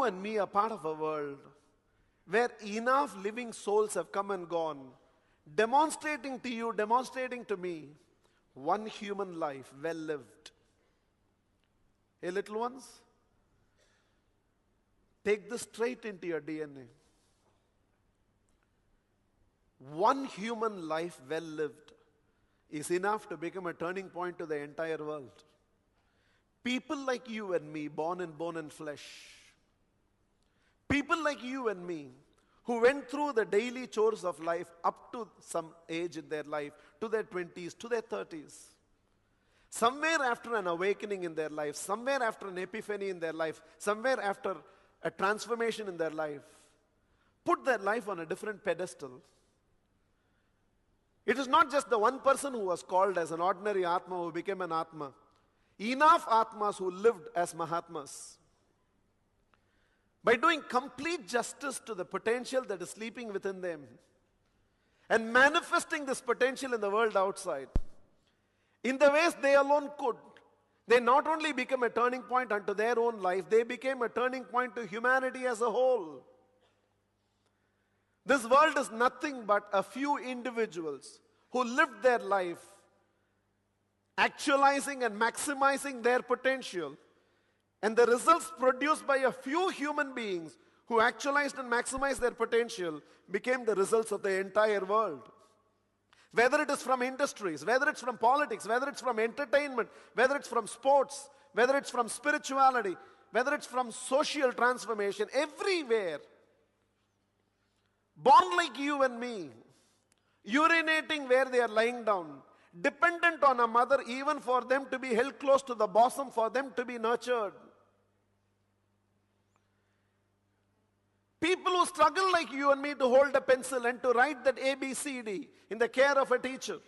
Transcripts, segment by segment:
and me are part of a world where enough living souls have come and gone, demonstrating to you, demonstrating to me, one human life well lived. Hey, little ones, take this straight into your DNA. One human life well lived is enough to become a turning point to the entire world. People like you and me, born in bone and flesh. People like you and me, who went through the daily chores of life up to some age in their life, to their 20s, to their 30s. Somewhere after an awakening in their life, somewhere after an epiphany in their life, somewhere after a transformation in their life, put their life on a different pedestal. It is not just the one person who was called as an ordinary Atma who became an Atma. Enough Atmas who lived as Mahatmas. By doing complete justice to the potential that is sleeping within them and manifesting this potential in the world outside, in the ways they alone could, they not only became a turning point unto their own life, they became a turning point to humanity as a whole. This world is nothing but a few individuals who lived their life actualizing and maximizing their potential, and the results produced by a few human beings who actualized and maximized their potential became the results of the entire world. Whether it is from industries, whether it's from politics, whether it's from entertainment, whether it's from sports, whether it's from spirituality, whether it's from social transformation, everywhere. Born like you and me, urinating where they are lying down, dependent on a mother even for them to be held close to the bosom, for them to be nurtured. People who struggle like you and me to hold a pencil and to write that ABCD in the care of a teacher.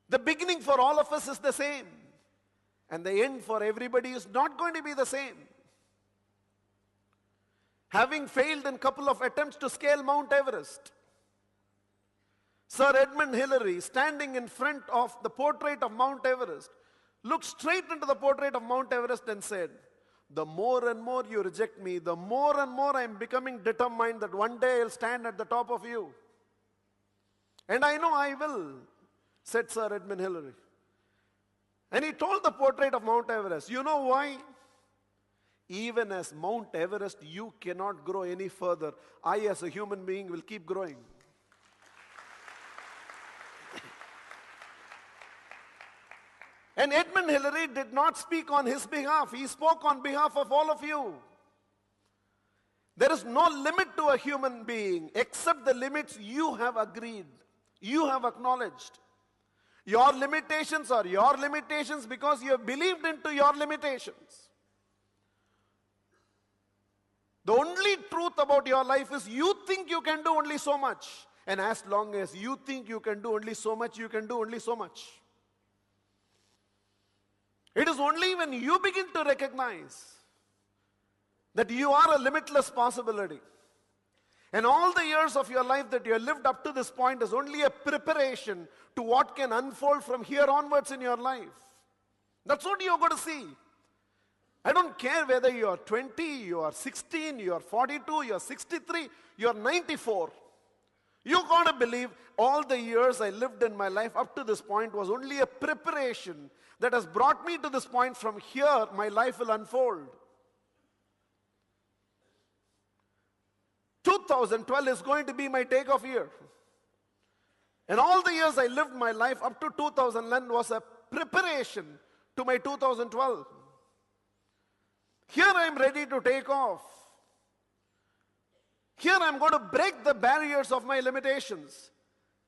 The beginning for all of us is the same, and the end for everybody is not going to be the same. Having failed in a couple of attempts to scale Mount Everest, Sir Edmund Hillary, standing in front of the portrait of Mount Everest, looked straight into the portrait of Mount Everest and said, "The more and more you reject me, the more and more I am becoming determined that one day I will stand at the top of you. And I know I will," said Sir Edmund Hillary. And he told the portrait of Mount Everest, "You know why? Even as Mount Everest, you cannot grow any further. I as a human being will keep growing." And Edmund Hillary did not speak on his behalf. He spoke on behalf of all of you. There is no limit to a human being except the limits you have agreed, you have acknowledged. Your limitations are your limitations because you have believed into your limitations. The only truth about your life is you think you can do only so much. And as long as you think you can do only so much, you can do only so much. It is only when you begin to recognize that you are a limitless possibility, and all the years of your life that you have lived up to this point is only a preparation to what can unfold from here onwards in your life. That's what you're going to see. I don't care whether you are 20, you are 16, you are 42, you are 63, you are 94. You got to believe all the years I lived in my life up to this point was only a preparation that has brought me to this point. From here, my life will unfold. 2012 is going to be my takeoff year. And all the years I lived my life up to 2011 was a preparation to my 2012. Here I am ready to take off. Here I am going to break the barriers of my limitations.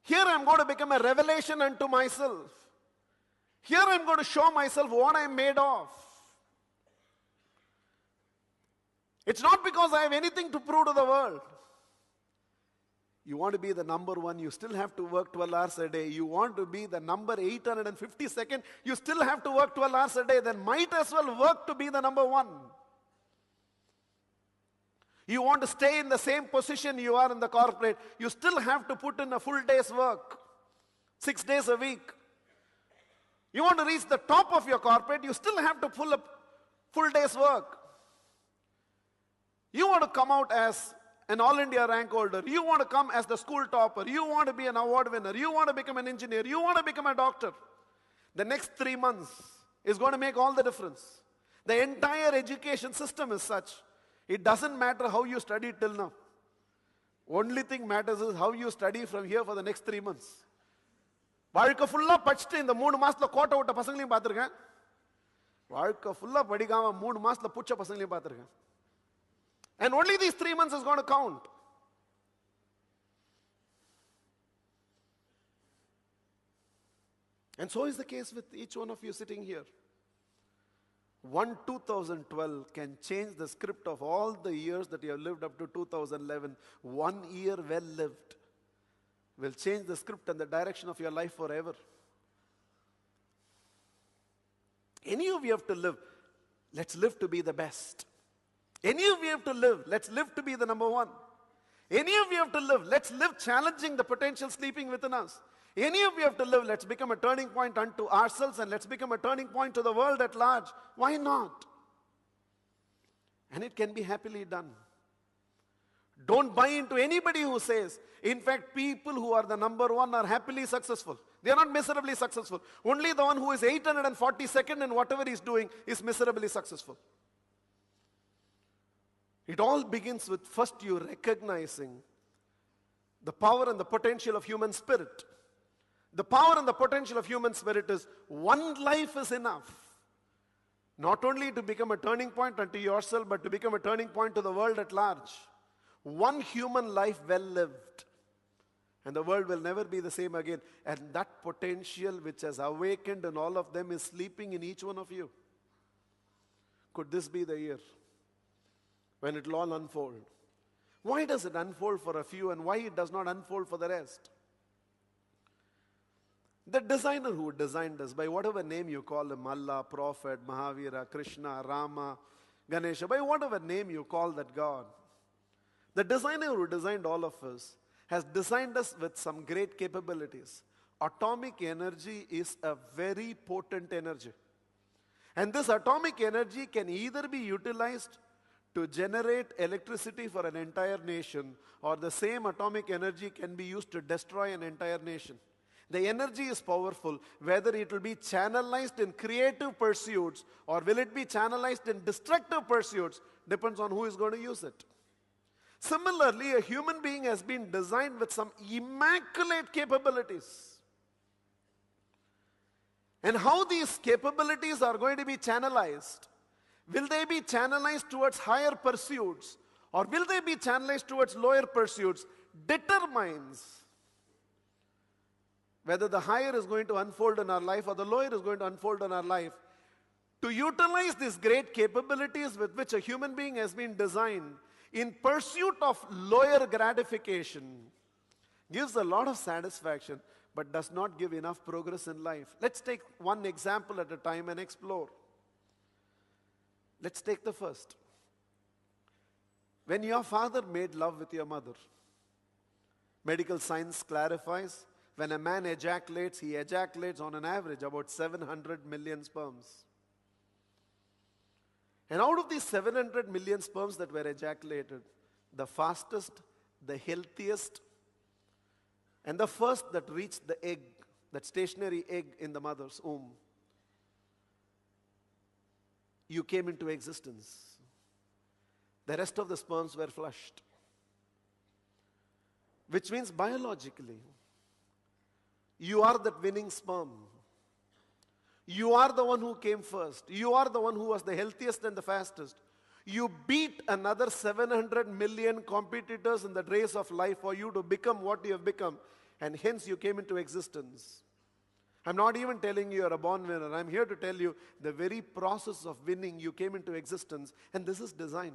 Here I am going to become a revelation unto myself. Here I am going to show myself what I am made of. It's not because I have anything to prove to the world. You want to be the number one, you still have to work 12 hours a day. You want to be the number 852nd, you still have to work 12 hours a day. Then might as well work to be the number one. You want to stay in the same position you are in the corporate, you still have to put in a full day's work, 6 days a week. You want to reach the top of your corporate, you still have to pull a full day's work. You want to come out as an all India rank holder. You want to come as the school topper. You want to be an award winner. You want to become an engineer. You want to become a doctor. The next 3 months is going to make all the difference. The entire education system is such. It doesn't matter how you studied till now. Only thing matters is how you study from here for the next 3 months. வாழ்க்கை ஃபுல்லா படிச்சுட்டு இந்த 3 மாசத்துல கோட்டை விட்ட பசங்களையும் பார்த்துருக்கேன். வாழ்க்கை ஃபுல்லா படிக்காம 3 மாசத்துல புச்ச பசங்களையும் பார்த்துருக்கேன். And only these 3 months is going to count. And so is the case with each one of you sitting here. 2012 can change the script of all the years that you have lived up to 2011. 1 year well lived will change the script and the direction of your life forever. Any of you have to live, let's live to be the best. Any of you have to live, let's live to be the number one. Any of you have to live, let's live challenging the potential sleeping within us. Any of you have to live, let's become a turning point unto ourselves and let's become a turning point to the world at large. Why not? And it can be happily done. Don't buy into anybody who says, in fact, people who are the number one are happily successful. They are not miserably successful. Only the one who is 842nd in whatever he is doing is miserably successful. It all begins with first you recognizing the power and the potential of human spirit. The power and the potential of human spirit is one life is enough. Not only to become a turning point unto yourself, but to become a turning point to the world at large. One human life well lived. And the world will never be the same again. And that potential which has awakened in all of them is sleeping in each one of you. Could this be the year when it will all unfold? Why does it unfold for a few and why it does not unfold for the rest? The designer who designed us, by whatever name you call him, Allah, Prophet, Mahavira, Krishna, Rama, Ganesha, by whatever name you call that God, the designer who designed all of us has designed us with some great capabilities. Atomic energy is a very potent energy. And this atomic energy can either be utilized to generate electricity for an entire nation, or the same atomic energy can be used to destroy an entire nation. The energy is powerful. Whether it will be channelized in creative pursuits or will it be channelized in destructive pursuits depends on who is going to use it. Similarly, a human being has been designed with some immaculate capabilities. And how these capabilities are going to be channelized? Will they be channelized towards higher pursuits or will they be channelized towards lower pursuits determines whether the higher is going to unfold in our life or the lower is going to unfold in our life. To utilize these great capabilities with which a human being has been designed in pursuit of lower gratification gives a lot of satisfaction but does not give enough progress in life. Let's take one example at a time and explore. Let's take the first. When your father made love with your mother, medical science clarifies, when a man ejaculates, he ejaculates on an average about 700 million sperms. And out of these 700 million sperms that were ejaculated, the fastest, the healthiest, and the first that reached the egg, that stationary egg in the mother's womb, you came into existence. The rest of the sperms were flushed. Which means biologically, you are that winning sperm. You are the one who came first. You are the one who was the healthiest and the fastest. You beat another 700 million competitors in the race of life for you to become what you have become. And hence you came into existence. I'm not even telling you you're a born winner. I'm here to tell you the very process of winning, you came into existence. And this is design.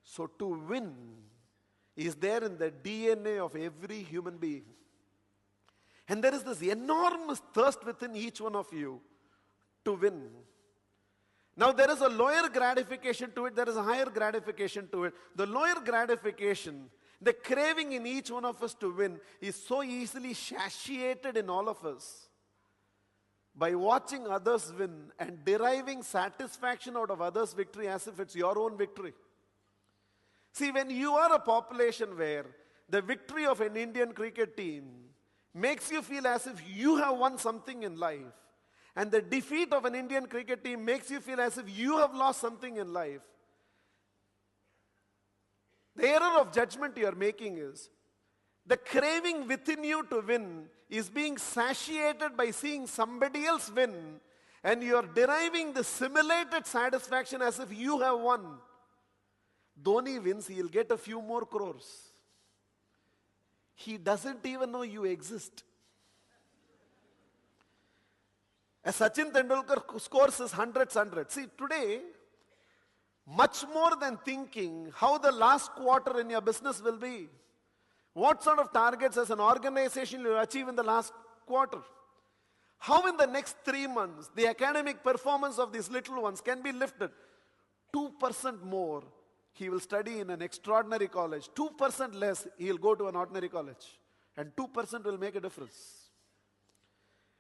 So to win is there in the DNA of every human being. And there is this enormous thirst within each one of you to win. Now there is a lower gratification to it, there is a higher gratification to it. The lower gratification, the craving in each one of us to win is so easily satiated in all of us by watching others win and deriving satisfaction out of others' victory as if it's your own victory. See, when you are a population where the victory of an Indian cricket team makes you feel as if you have won something in life, and the defeat of an Indian cricket team makes you feel as if you have lost something in life, the error of judgment you are making is, the craving within you to win is being satiated by seeing somebody else win, and you are deriving the simulated satisfaction as if you have won. Dhoni wins, he'll get a few more crores. He doesn't even know you exist. As Sachin Tendulkar scores his hundreds. See, today, much more than thinking how the last quarter in your business will be, what sort of targets as an organization you will achieve in the last quarter, how in the next 3 months the academic performance of these little ones can be lifted. 2% more, he will study in an extraordinary college. 2% less, he will go to an ordinary college. And 2% will make a difference.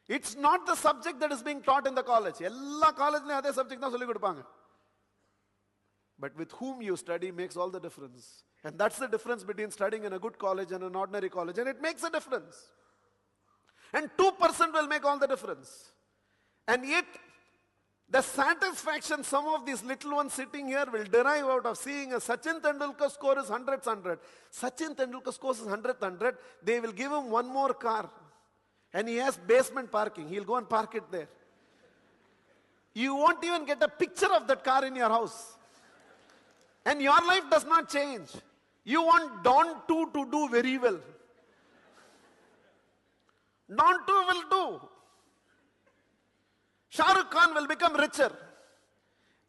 It's not the subject that is being taught in the college. Ella college le adhe subject na solli kodupanga. But with whom you study makes all the difference. And that's the difference between studying in a good college and an ordinary college. And it makes a difference. And 2% will make all the difference. And yet, the satisfaction some of these little ones sitting here will derive out of seeing a Sachin Tendulkar score is 100. Sachin Tendulkar scores is 100. They will give him one more car. And he has basement parking. He'll go and park it there. You won't even get a picture of that car in your house. And your life does not change. You want Don 2 to do very well. Don 2 will do. Shah Rukh Khan will become richer.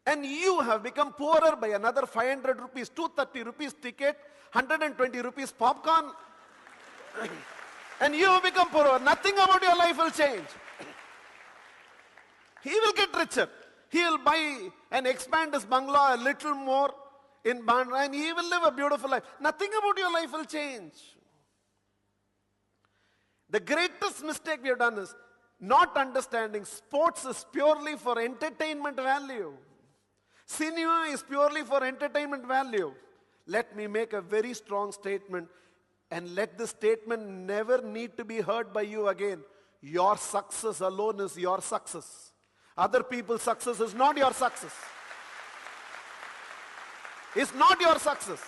And you have become poorer by another 500 rupees, 230 rupees ticket, 120 rupees popcorn. And you have become poorer. Nothing about your life will change. He will get richer. He will buy and expand his bungalow a little more in Bandra, and he will live a beautiful life. Nothing about your life will change. The greatest mistake we have done is not understanding sports is purely for entertainment value. Cinema is purely for entertainment value. Let me make a very strong statement, and let this statement never need to be heard by you again. Your success alone is your success. Other people's success is not your success. It's not your success.